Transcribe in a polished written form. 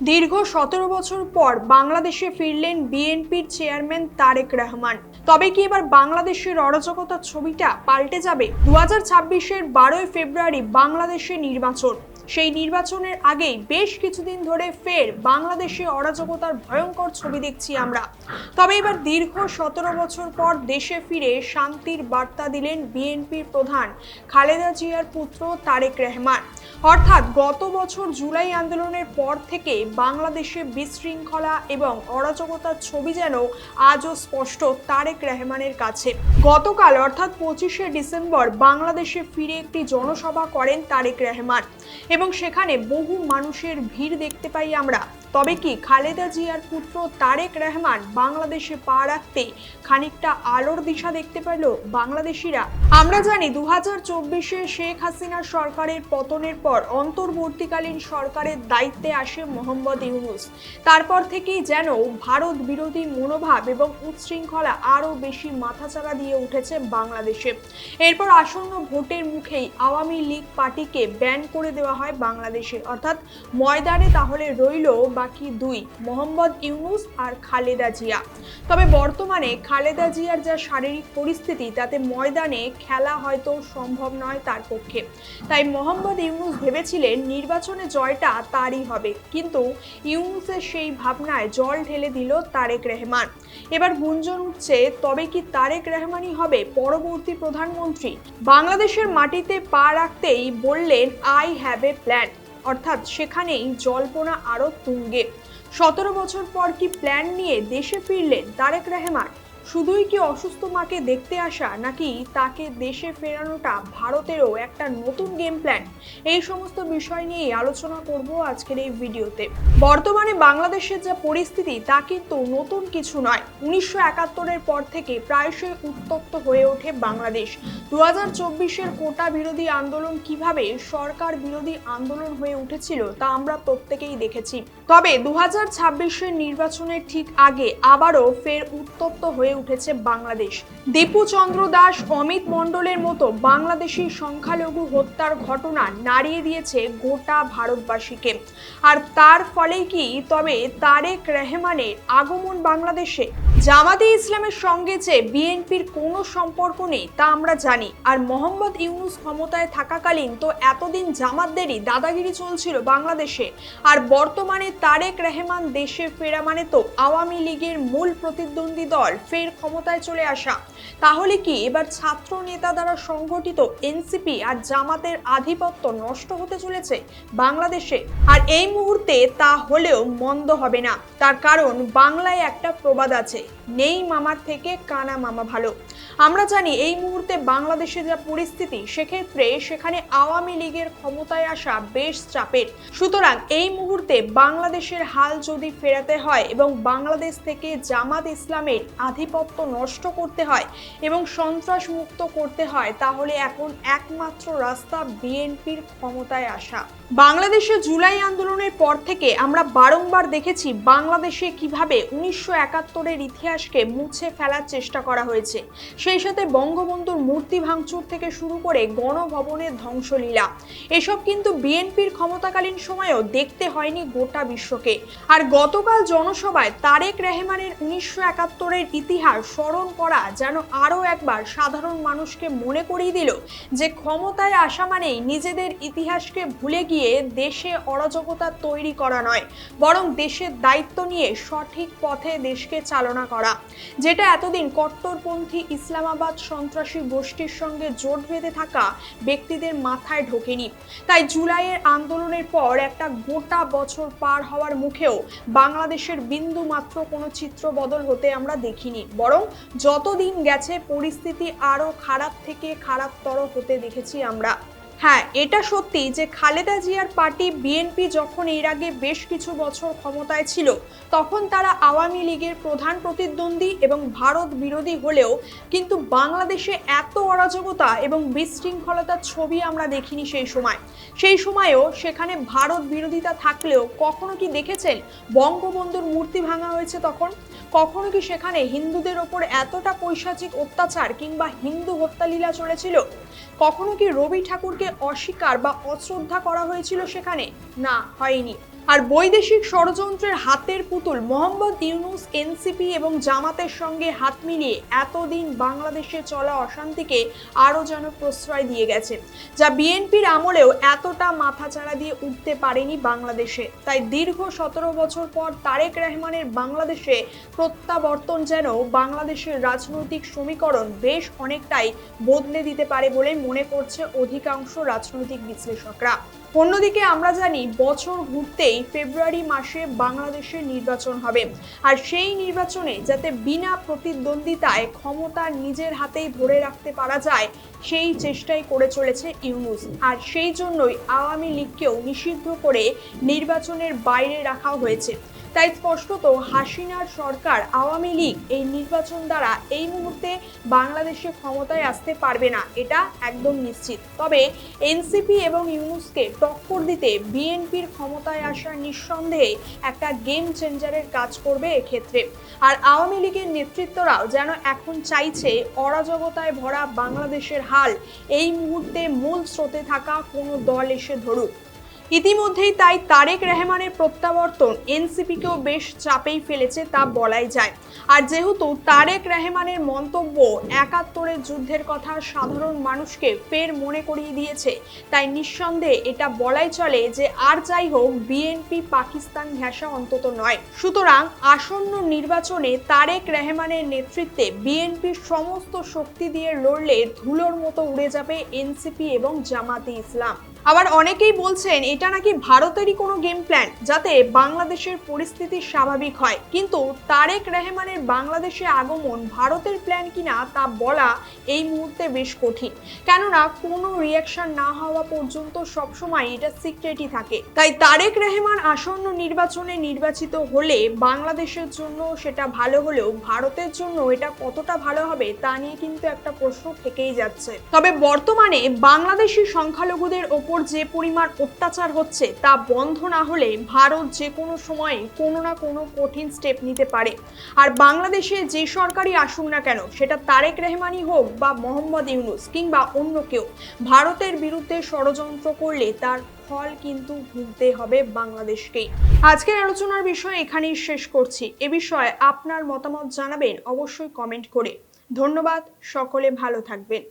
দীর্ঘ ১৭ বছর পর বাংলাদেশে ফিরলেন বিএনপির চেয়ারম্যান তারেক রহমান। তবে কি এবার বাংলাদেশের অরাজকতার ছবিটা পাল্টে যাবে? ২০২৬-এর ১২ই ফেব্রুয়ারি বাংলাদেশে নির্বাচন। সেই নির্বাচনের আগেই বেশ কিছুদিন ধরে ফের বাংলাদেশে অরাজকতার ভয়ঙ্কর ছবি দেখছি আমরা। তবে এবার দীর্ঘ ১৭ বছর পর দেশে ফিরে শান্তির বার্তা দিলেন বিএনপির প্রধান খালেদা জিয়ার পুত্র তারেক রহমান। অর্থাৎ গত বছর জুলাই আন্দোলনের পর থেকে বাংলাদেশে বিশৃঙ্খলা এবং অরাজকতার ছবি যেন আজও স্পষ্ট তারেক রহমানের কাছে। গতকাল অর্থাৎ ২৫শে ডিসেম্বর বাংলাদেশে ফিরে একটি জনসভা করেন তারেক রহমান এবং সেখানে বহু মানুষের ভিড় দেখতে পাই আমরা। তবে কি খালেদা জিয়ার পুত্র তারেক রহমান বাংলাদেশে পা রাখতে খানিকটা আলোর দিশা দেখতে পেল বাংলাদেশিরা? আমরা জানি ২০২৪-এ শেখ হাসিনার সরকারের পতনের পর অন্তর্বর্তীকালীন সরকারের দায়িত্বে আসে মোহাম্মদ ইউনূস। তারপর থেকেই যেন ভারত বিরোধী মনোভাব এবং উচ্ছৃঙ্খলা আরও বেশি মাথাচাড়া দিয়ে উঠেছে বাংলাদেশে। এরপর আসন্ন ভোটের মুখেই আওয়ামী লীগ পার্টিকে ব্যান করে দেওয়া হয় বাংলাদেশে। অর্থাৎ ময়দানে তাহলে রইল বাকি দুই, মোহাম্মদ ইউনূস আর খালেদা জিয়া। তবে বর্তমানে খালেদা জিয়ার যা শারীরিক পরিস্থিতি তাতে ময়দানে খেলা হয়তো সম্ভব নয় তার পক্ষে। তাই মোহাম্মদ ইউনূস ভেবেছিলেন নির্বাচনে জয়টা তারই হবে, কিন্তু ইউনূসের সেই ভাবনায় জল ঢেলে দিল তারেক রহমান। এবার গুঞ্জন উঠছে, তবে কি তারেক রহমানই হবে পরবর্তী প্রধানমন্ত্রী? বাংলাদেশের মাটিতে পা রাখতেই বললেন আই হ্যাভ এ প্ল্যান। অর্থাৎ সেখানেই জল্পনা আরো তুঙ্গে। ১৭ বছর পর কি প্ল্যান নিয়ে দেশে ফিরলেন তারেক রহমান? শুধুই কি অসুস্থ মাকে দেখতে আসা, নাকি তাকে দেশে ফেরানোটা ভারতেরও একটা নতুন গেম প্ল্যান? এই সমস্ত বিষয় নিয়ে আলোচনা করব আজকের এই ভিডিওতে। বর্তমানে বাংলাদেশের যা পরিস্থিতি তা কিন্তু নতুন কিছু নয়। ১৯৭১-এর পর থেকে প্রায়শই উত্তপ্ত হয়ে ওঠে বাংলাদেশ। ২০২৪-এর কোটা বিরোধী আন্দোলন কিভাবে সরকার বিরোধী আন্দোলন হয়ে উঠেছিল তা আমরা প্রত্যেকেই দেখেছি। তবে ২০২৬-এর নির্বাচনের ঠিক আগে আবারও ফের উত্তপ্ত হয়ে উঠেছে বাংলাদেশ। দীপু চন্দ্র দাস, অমিত মণ্ডলের মতো বাংলাদেশি সংখ্যালঘু হত্যার ঘটনা নাড়িয়ে দিয়েছে গোটা ভারতবাসীকে। আর তার ফলেই কি তবে তারেক রহমানের আগমন বাংলাদেশে? জামাতে ইসলামের সঙ্গে যে বিএনপির কোনো সম্পর্ক নেই তা আমরা জানি। আর মোহাম্মদ ইউনূস ক্ষমতায় থাকাকালীন তো এতদিন জামাতদেরই দাদাগিরি চলছিল বাংলাদেশে। আর বর্তমানে তারেক রহমান দেশে ফেরা মানে তো আওয়ামী লীগের মূল প্রতিদ্বন্দ্বী দল ফের ক্ষমতায় চলে আসা। তাহলে কি এবার ছাত্র নেতা দ্বারা সংগঠিত এনসিপি আর জামাতের আধিপত্য নষ্ট হতে চলেছে বাংলাদেশে? আর এই মুহূর্তে তা হলেও মন্দ হবে না। তার কারণ বাংলায় একটা প্রবাদ আছে, নেই মামার থেকে কানা মামা ভালো। আমরা জানি এই মুহূর্তে বাংলাদেশে যা পরিস্থিতি, সেক্ষেত্রে সেখানে আওয়ামী লীগের ক্ষমতায় আসা বেশ চাপের। সুতরাং এই মুহূর্তে বাংলাদেশের হাল যদি ফেরাতে হয় এবং বাংলাদেশ থেকে জামাত ইসলামের আধিপত্য নষ্ট করতে হয় এবং সন্ত্রাস মুক্ত করতে হয়, তাহলে এখন একমাত্র রাস্তা বিএনপির ক্ষমতায় আসা। বাংলাদেশে জুলাই আন্দোলনের পর থেকে আমরা বারংবার দেখেছি বাংলাদেশে কিভাবে ১৯৭১-এর ইতিহাসকে মুছে ফেলার চেষ্টা করা হয়েছে। সেই সাথে বঙ্গবন্ধুর মূর্তি ভাঙচুর থেকে শুরু করে গণভবনের ধ্বংসলীলা, এসব কিন্তু বিএনপির ক্ষমতাকালীন সময়েও দেখতে হয়নি গোটা বিশ্বকে। আর গতকাল জনসভায় তারেক রহমানের ১৯৭১-এর ইতিহাস স্মরণ করা যেন আরও একবার সাধারণ মানুষকে মনে করিয়ে দিল যে ক্ষমতায় আসা মানেই নিজেদের ইতিহাসকে ভুলে গিয়ে দেশে অরাজকতা তৈরি করা নয়, বরং দেশের দায়িত্ব নিয়ে সঠিক পথে দেশকে চালনা করা, যেটা এতদিন কট্টরপন্থী ইসলামাবাদ সন্ত্রাসী গোষ্ঠীর সঙ্গে জোট বেঁধে থাকা ব্যক্তিদের মাথায় ঢোকেনি। তাই জুলাইয়ের আন্দোলনের পর একটা গোটা বছর পার হওয়ার মুখেও বাংলাদেশের বিন্দু মাত্র কোনো চিত্র বদল হতে আমরা দেখিনি, বরং যতদিন গেছে পরিস্থিতি আরো খারাপ থেকে খারাপতর হতে দেখেছি আমরা। হ্যাঁ, এটা সত্যি যে খালেদা জিয়ার পার্টি বিএনপি যখন এর আগে বেশ কিছু বছর ক্ষমতায় ছিল, তখন তারা আওয়ামী লীগের প্রধান প্রতিদ্বন্দ্বী এবং ভারত বিরোধী হলেও কিন্তু বাংলাদেশে এত অরাজকতা এবং বিশৃঙ্খলতার ছবি আমরা দেখিনি সেই সময়ও সেখানে ভারত বিরোধিতা থাকলেও কখনো কি দেখেছেন বঙ্গবন্ধুর মূর্তি ভাঙা হয়েছে? তখন কখনো কি সেখানে হিন্দুদের ওপর এতটা পৈশাচিক অত্যাচার কিংবা হিন্দু হত্যালীলা চলেছিল? কখনো কি রবি ঠাকুরকে অস্বীকার বা অশ্রদ্ধা করা হয়েছিল সেখানে? না, হয়নি। আর বৈদেশিক ষড়যন্ত্রের হাতের পুতুল মোহাম্মদ ইউনূস এনসিপি এবং জামাতের সঙ্গে হাত মিলিয়ে এতদিন বাংলাদেশে চলা অশান্তিকে আরও যেন প্রশ্রয় দিয়ে গেছে, যা বিএনপির আমলেও এতটা মাথাচাড়া দিয়ে উঠতে পারেনি বাংলাদেশে। তাই দীর্ঘ 17 বছর পর তারেক রহমানের বাংলাদেশে প্রত্যাবর্তন যেন বাংলাদেশের রাজনৈতিক সমীকরণ বেশ অনেকটাই বদলে দিতে পারে বলে মনে করছে অধিকাংশ রাজনৈতিক বিশ্লেষকরা। অন্যদিকে আমরা জানি বছর ঘুরতেই ফেব্রুয়ারি মাসে বাংলাদেশের নির্বাচন হবে, আর সেই নির্বাচনে যাতে বিনা প্রতিদ্বন্দ্বিতায় ক্ষমতা নিজের হাতেই ধরে রাখতে পারা যায় সেই চেষ্টাই করে চলেছে ইউনূস। আর সেই জন্যই আওয়ামী লীগকেও নিষিদ্ধ করে নির্বাচনের বাইরে রাখা হয়েছে। তাই স্পষ্টত হাসিনার সরকার আওয়ামী লীগ এই নির্বাচন দ্বারা এই মুহূর্তে বাংলাদেশে ক্ষমতায় আসতে পারবে না, এটা একদম নিশ্চিত। তবে এনসিপি এবং ইউনূসকে টক্কর দিতে বিএনপির ক্ষমতায় আসা নিঃসন্দেহে একটা গেম চেঞ্জারের কাজ করবে এক্ষেত্রে। আর আওয়ামী লীগের নেতৃত্বরাও যেন এখন চাইছে অরাজকতায় ভরা বাংলাদেশের হাল এই মুহূর্তে মূল স্রোতে থাকা কোনো দল এসে ধরুক। ইতিমধ্যেই তাই তারেক রহমানের প্রত্যাবর্তন এনসিপিকেও বেশ চাপেই ফেলেছে তা বলাই যায়। আর যেহেতু তারেক রহমানের মন্তব্য ৭১-এর যুদ্ধের কথা সাধারণ মানুষকে ফের মনে করিয়ে দিয়েছে, তাই নিঃসন্দেহে এটা বলাই চলে যে আর যাই হোক বিএনপি পাকিস্তান ঘেঁষা অন্তত নয়। সুতরাং আসন্ন নির্বাচনে তারেক রহমানের নেতৃত্বে বিএনপির সমস্ত শক্তি দিয়ে লড়লে ধুলোর মতো উড়ে যাবে এনসিপি এবং জামাতে ইসলাম। আবার অনেকেই বলছেন এটা নাকি ভারতেরই কোনো গেম প্ল্যান যাতে বাংলাদেশের পরিস্থিতি স্বাভাবিক হয়, কিন্তু তারেক রহমানের বাংলাদেশে আগমন ভারতের প্ল্যান কিনা তা বলা এই মুহূর্তে বেশ কঠিন, কেননা কোনো রিয়াকশন না হওয়া পর্যন্ত সবসময় এটা সিক্রেটই থাকে। তাই তারেক রহমান আসন্ন নির্বাচনে নির্বাচিত হলে বাংলাদেশের জন্য সেটা ভালো হলেও ভারতের জন্য এটা কতটা ভালো হবে তা নিয়ে কিন্তু একটা প্রশ্ন থেকেই যাচ্ছে। তবে বর্তমানে বাংলাদেশি সংখ্যালঘুদের ওপর যে পরিমাণ অত্যাচার হচ্ছে তা বন্ধ না হলে ভারত যে কোনো সময়ে কোনো না কোনো কঠিন স্টেপ নিতে পারে। আর বাংলাদেশে যে সরকারই আসুক না কেন, সেটা তারেক রহমানই হোক বা মোহাম্মদ ইউনূস কিংবা অন্য কেউ, ভারতের বিরুদ্ধে ষড়যন্ত্র করলে তার ফল কিন্তু ভুগতে হবে বাংলাদেশকেই। আজকের আলোচনার বিষয় এখানেই শেষ করছি। এ বিষয়ে আপনার মতামত জানাবেন অবশ্যই কমেন্ট করে। ধন্যবাদ, সকলে ভালো থাকবেন।